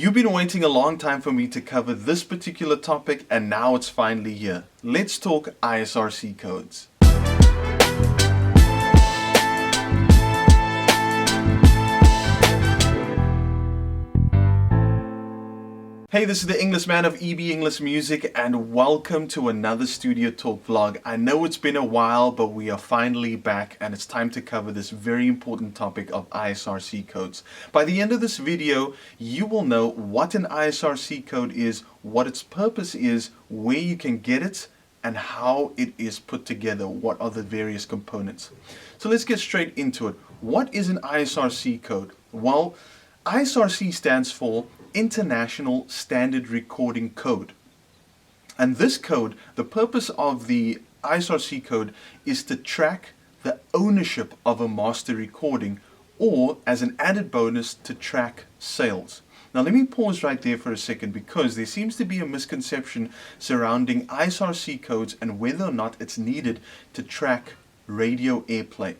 You've been waiting a long time for me to cover this particular topic, and now it's finally here. Let's talk ISRC codes. Hey, this is the English man of EB English Music, and welcome to another Studio Talk vlog. I know it's been a while, but we are finally back, and it's time to cover this very important topic of ISRC codes. By the end of this video, you will know what an ISRC code is, what its purpose is, where you can get it, and how it is put together, what are the various components. So let's get straight into it. What is an ISRC code? Well, ISRC stands for International Standard Recording Code. And this code, the purpose of the ISRC code is to track the ownership of a master recording, or as an added bonus, to track sales. Now let me pause right there for a second, because there seems to be a misconception surrounding ISRC codes and whether or not it's needed to track radio airplay.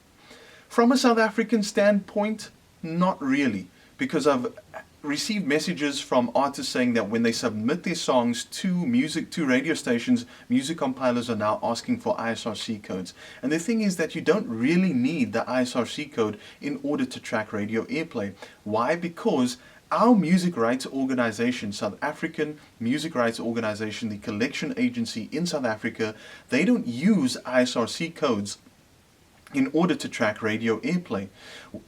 From a South African standpoint, not really, because I've received messages from artists saying that when they submit their songs to radio stations, music compilers are now asking for ISRC codes. And the thing is that you don't really need the ISRC code in order to track radio airplay. Why? Because our music rights organization, South African Music Rights Organization, the collection agency in South Africa, they don't use ISRC codes in order to track radio airplay.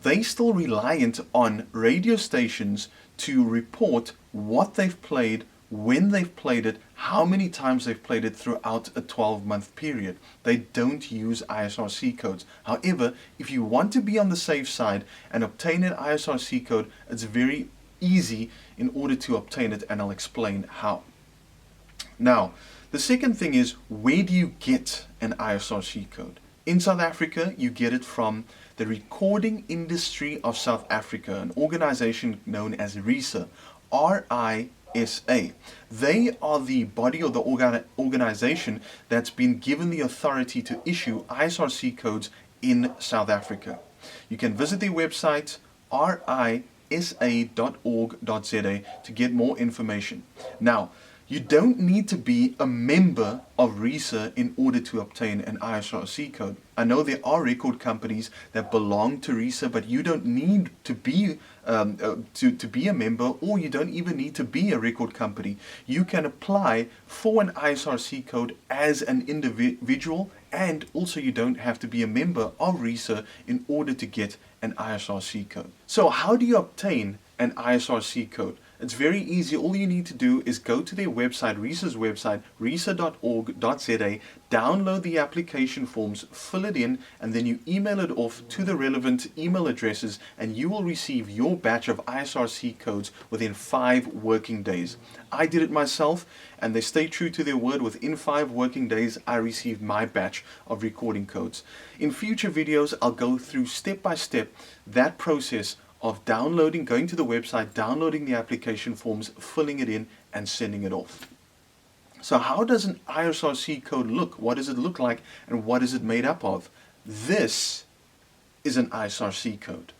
They still reliant on radio stations to report what they've played, when they've played it, how many times they've played it throughout a 12-month period. They don't use ISRC codes. However, if you want to be on the safe side and obtain an ISRC code, it's very easy in order to obtain it, and I'll explain how. Now, the second thing is, where do you get an ISRC code? In South Africa, you get it from the Recording Industry of South Africa, an organization known as RISA, R-I-S-A. They are the body or the organization that's been given the authority to issue ISRC codes in South Africa. You can visit their website, risa.org.za, to get more information. Now, you don't need to be a member of RISA in order to obtain an ISRC code. I know there are record companies that belong to RISA, but you don't need to be to be a member, or you don't even need to be a record company. You can apply for an ISRC code as an individual, and also you don't have to be a member of RISA in order to get an ISRC code. So how do you obtain an ISRC code? It's very easy. All you need to do is go to their website, RISA's website, risa.org.za, download the application forms, fill it in, and then you email it off to the relevant email addresses, and you will receive your batch of ISRC codes within 5 working days. I did it myself, and they stay true to their word. Within 5 working days, I received my batch of recording codes. In future videos, I'll go through step by step that process of downloading, going to the website, downloading the application forms, filling it in, and sending it off. So how does an ISRC code look? What does it look like, and what is it made up of? This is an ISRC code.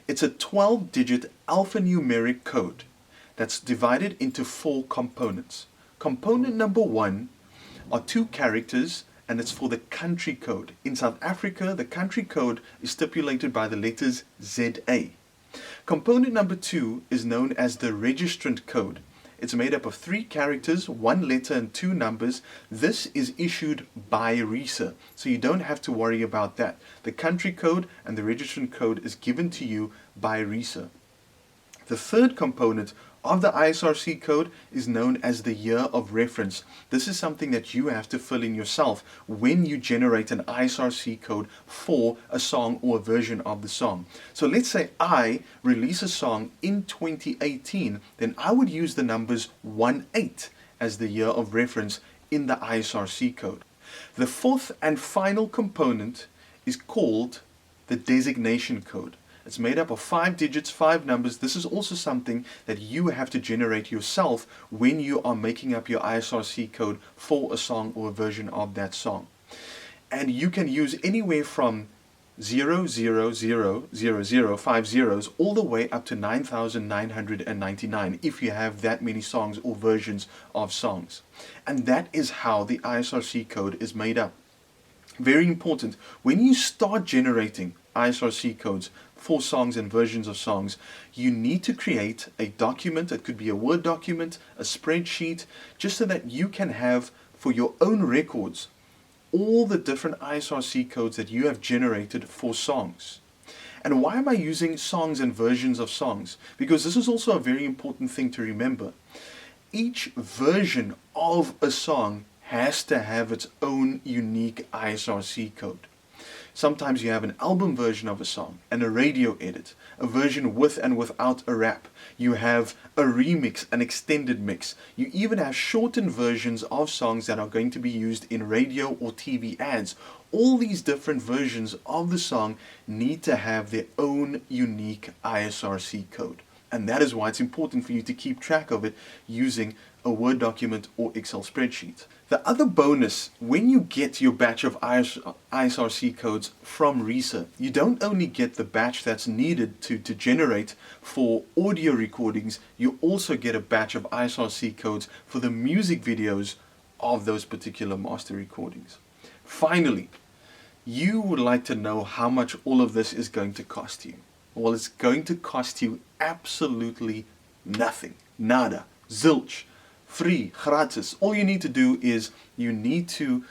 It's a 12-digit alphanumeric code that's divided into 4 components. Component number 1 are 2 characters, and it's for the country code. In South Africa, the country code is stipulated by the letters ZA. Component number 2 is known as the registrant code. It's made up of 3 characters, 1 letter and 2 numbers. This is issued by RISA, so you don't have to worry about that. The country code and the registrant code is given to you by RISA. The third component of the ISRC code is known as the year of reference. This is something that you have to fill in yourself when you generate an ISRC code for a song or a version of the song. So let's say I release a song in 2018, then I would use the numbers 18 as the year of reference in the ISRC code. The fourth and final component is called the designation code. It's made up of 5 digits, 5 numbers. This is also something that you have to generate yourself when you are making up your ISRC code for a song or a version of that song. And you can use anywhere from 5 zeros all the way up to 9,999 if you have that many songs or versions of songs. And that is how the ISRC code is made up. Very important, when you start generating ISRC codes for songs and versions of songs, you need to create a document. It could be a Word document, a spreadsheet, just so that you can have for your own records all the different ISRC codes that you have generated for songs. And why am I using songs and versions of songs? Because this is also a very important thing to remember. Each version of a song has to have its own unique ISRC code. Sometimes you have an album version of a song and a radio edit, a version with and without a rap. You have a remix, an extended mix. You even have shortened versions of songs that are going to be used in radio or TV ads. All these different versions of the song need to have their own unique ISRC code. And that is why it's important for you to keep track of it using a Word document or Excel spreadsheet. The other bonus, when you get your batch of ISRC codes from RISA, you don't only get the batch that's needed to generate for audio recordings, you also get a batch of ISRC codes for the music videos of those particular master recordings. Finally, you would like to know how much all of this is going to cost you. Well, it's going to cost you absolutely nothing. Nada. Zilch. Free. Gratis. All you need to do is you need to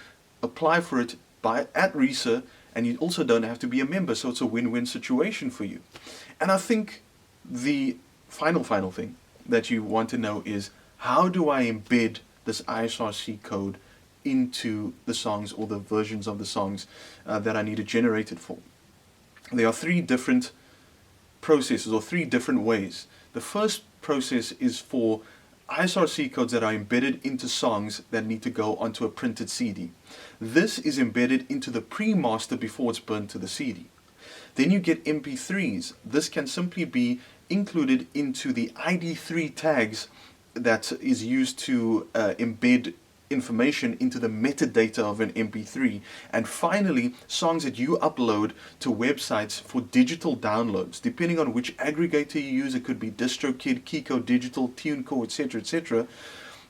apply for it at RISA, and you also don't have to be a member, so it's a win-win situation for you. And I think the final thing that you want to know is, how do I embed this ISRC code into the songs or the versions of the songs that I need it generated for? There are three different processes or three different ways. The first process is for ISRC codes that are embedded into songs that need to go onto a printed CD. This is embedded into the pre-master before it's burned to the CD. Then you get MP3s. This can simply be included into the ID3 tags that is used to embed information into the metadata of an MP3. And finally, songs that you upload to websites for digital downloads. Depending on which aggregator you use, it could be DistroKid, Kiko Digital, TuneCore, etc., etc.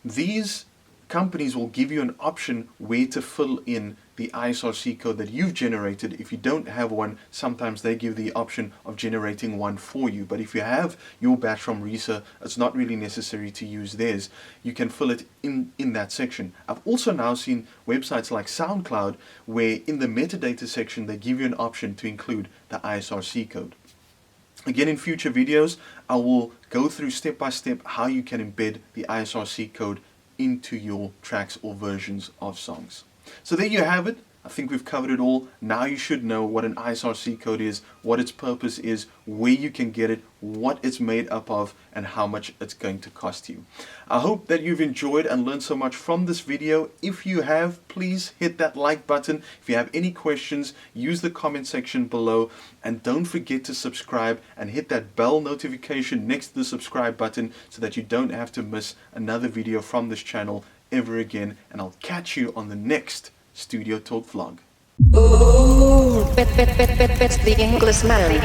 These companies will give you an option where to fill in the ISRC code that you've generated. If you don't have one, sometimes they give the option of generating one for you. But if you have your batch from RISA, it's not really necessary to use theirs. You can fill it in that section. I've also now seen websites like SoundCloud where in the metadata section they give you an option to include the ISRC code. Again, in future videos, I will go through step by step how you can embed the ISRC code into your tracks or versions of songs. So there you have it. I think we've covered it all. Now you should know what an ISRC code is, what its purpose is, where you can get it, what it's made up of, and how much it's going to cost you. I hope that you've enjoyed and learned so much from this video. If you have, please hit that like button. If you have any questions, use the comment section below, and don't forget to subscribe and hit that bell notification next to the subscribe button so that you don't have to miss another video from this channel ever again. And I'll catch you on the next Studio Talk vlog. Ooh, it's the Englishman.